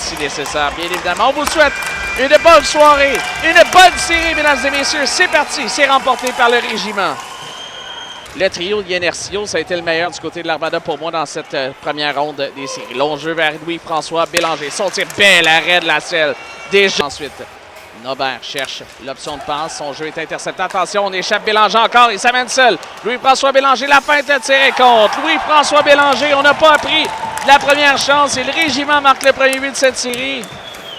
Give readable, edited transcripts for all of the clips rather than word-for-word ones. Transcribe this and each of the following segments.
si nécessaire. Bien évidemment, on vous souhaite une bonne soirée, une bonne série, mesdames et messieurs. C'est parti, c'est remporté par le régiment. Le trio de Yenercio, ça a été le meilleur du côté de l'Armada pour moi dans cette première ronde des séries. Long jeu vers Louis-François Bélanger. Son tir, bel arrêt de la selle. Déjà ensuite, Nobert cherche l'option de passe. Son jeu est intercepté. Attention, on échappe Bélanger encore. Il s'amène seul. Louis-François Bélanger, la feinte de tir est contre. Louis-François Bélanger, on n'a pas appris de la première chance. Et le régiment marque le premier but de cette série.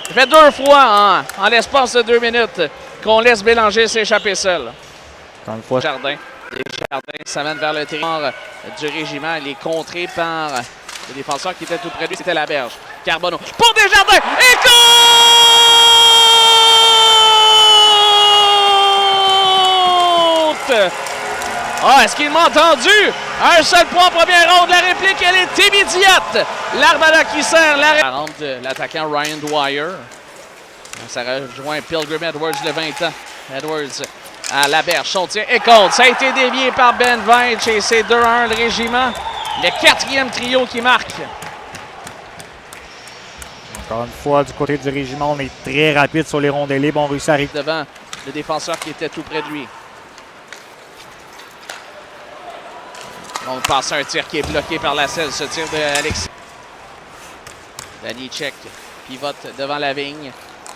Ça fait 2 fois en l'espace de 2 minutes qu'on laisse Bélanger s'échapper seul. Encore une fois, Jardin. Desjardins s'amène vers le territoire du régiment. Il est contré par le défenseur qui était tout près de lui. C'était Laberge. Carbonneau pour Desjardins. Et compte! Ah, est-ce qu'il m'a entendu? Un seul point en première ronde. La réplique, elle est immédiate. L'Armada qui sert l'arrêt. 40 de l'attaquant Ryan Dwyer. Ça rejoint Pilgrim Edwards de 20 ans. Edwards à Laberge, son tir et compte. Ça a été dévié par Ben Veitch et c'est 2-1 le régiment. Le 4e trio qui marque. encore une fois, du côté du régiment, on est très rapide sur les rondelles libres. On réussit à arriver Devant le défenseur qui était tout près de lui. On passe un tir qui est bloqué par la selle. Ce tir de Alexis. Danicek pivote devant la vigne.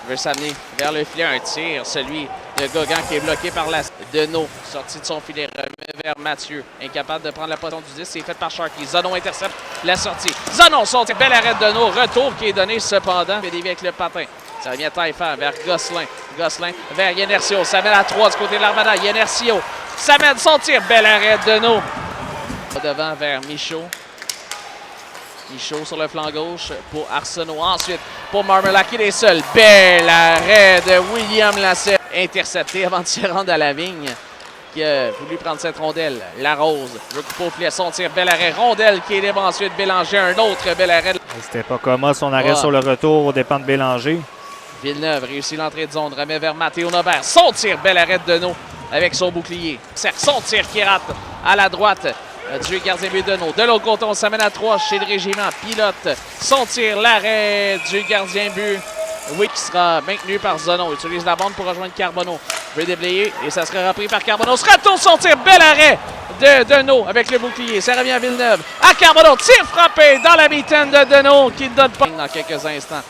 Veut s'amener vers le filet. Un tir, celui de Gauguin qui est bloqué par la Deneau. Sorti de son filet, remet vers Mathieu. Incapable de prendre la position du 10. C'est fait par Sharkey. Zanon intercepte la sortie. Zanon sorti. Belle arrêt de Deneau. Retour qui est donné cependant. Il dévie avec le patin. Ça revient Taillefer vers Gosselin. Gosselin vers Yenercio. Ça mène à 3 du côté de l'Armada. Yenercio. Ça mène son tir. Belle arrêt de Deneau. Devant vers Michaud. Michaud sur le flanc gauche pour Arsenault. Ensuite, pour Marmelac, il est seul. Bel arrêt de William Lassette. Intercepté avant de se rendre à la vigne. Qui a voulu prendre cette rondelle. Larose recoupe au filet. Son tir. Bel arrêt. Rondelle qui est libre ensuite. Bélanger. Un autre bel arrêt. C'était pas commun son arrêt sur le retour aux dépens de Bélanger. Villeneuve réussit l'entrée de zone. Remet vers Mathéo Nobert. Son tir. Bel arrêt de Deneau avec son bouclier. Son tir qui rate à la droite. Du gardien but de Deneau. De l'autre côté, on s'amène à 3 chez le régiment. Pilote, son tir, l'arrêt du gardien but. Oui, qui sera maintenu par Zanon. Utilise la bande pour rejoindre Carbonneau. Veut déblayer et ça sera repris par Carbonneau. Se retourne son tir. Bel arrêt de Deneau avec le bouclier. Ça revient à Villeneuve. À Carbonneau. Tir frappé dans la mitaine de Deneau qui ne donne pas. Dans quelques instants,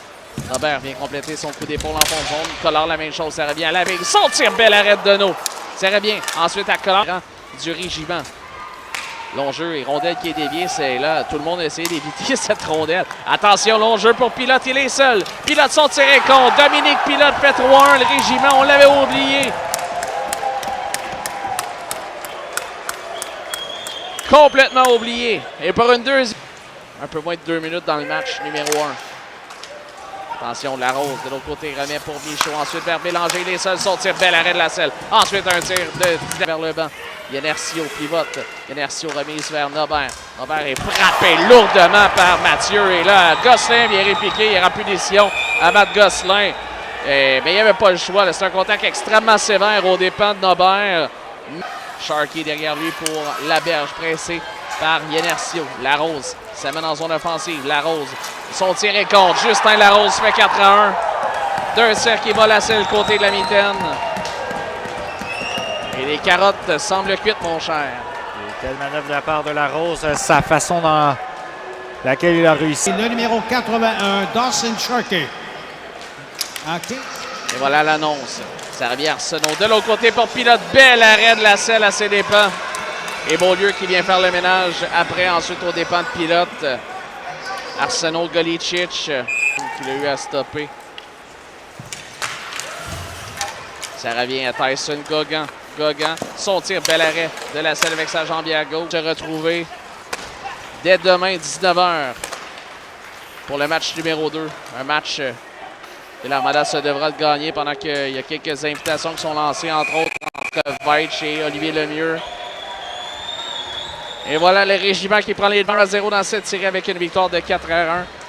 Robert vient compléter son coup d'épaule en fond de zone. Collard, la même chose. Ça revient à la vigne. Son tir. Bel arrêt de Deneau. Ça revient ensuite à Collard du régiment. Long jeu et rondelle qui est déviée, c'est là. Tout le monde a essayé d'éviter cette rondelle. Attention, long jeu pour Pilote, il est seul. Pilote son tiré contre. Dominique Pilote fait 3-1. Le régiment, on l'avait oublié. Complètement oublié. Et pour une deuxième. Un peu moins de 2 minutes dans le match numéro 1. Attention, Larose de l'autre côté remet pour Michaud. Ensuite vers Bélanger, il est seul. Son tir, bel arrêt de la selle. Ensuite un tir vers le banc. Yenercio pivote. Yenercio remise vers Nobert. Nobert est frappé lourdement par Mathieu. Et là, Gosselin vient répliquer. Il n'y aura plus d'édition à Matt Gosselin. Mais il n'y avait pas le choix. C'est un contact extrêmement sévère aux dépens de Nobert. Sharkey derrière lui pour Laberge, pressé par Yenercio. Larose s'amène en zone offensive. Larose, son tir est contre. Justin Larose fait 4-1. D'un cercle qui va lasser le côté de la mitaine. Et les carottes semblent cuites, mon cher. Et quelle manœuvre de la part de Larose, sa façon dans laquelle il a réussi. Le numéro 81, Dawson Sharkey. Okay. Et voilà l'annonce. Ça revient à Arsenault. De l'autre côté pour Pilote. Bel arrêt de la selle à ses dépens. Et Beaulieu qui vient faire le ménage après, ensuite aux dépens de Pilote. Arsenault, Golicic qui l'a eu à stopper. Ça revient à Tyson Gauguin. Gauguin, son tir, bel arrêt de la selle avec sa jambe à gauche. Se retrouver dès demain, 19h, pour le match numéro 2. Un match que l'Armada se devra de gagner pendant qu'il y a quelques invitations qui sont lancées, entre autres entre Veitch et Olivier Lemieux. Et voilà le régiment qui prend les devants à 0 dans cette série avec une victoire de 4-1.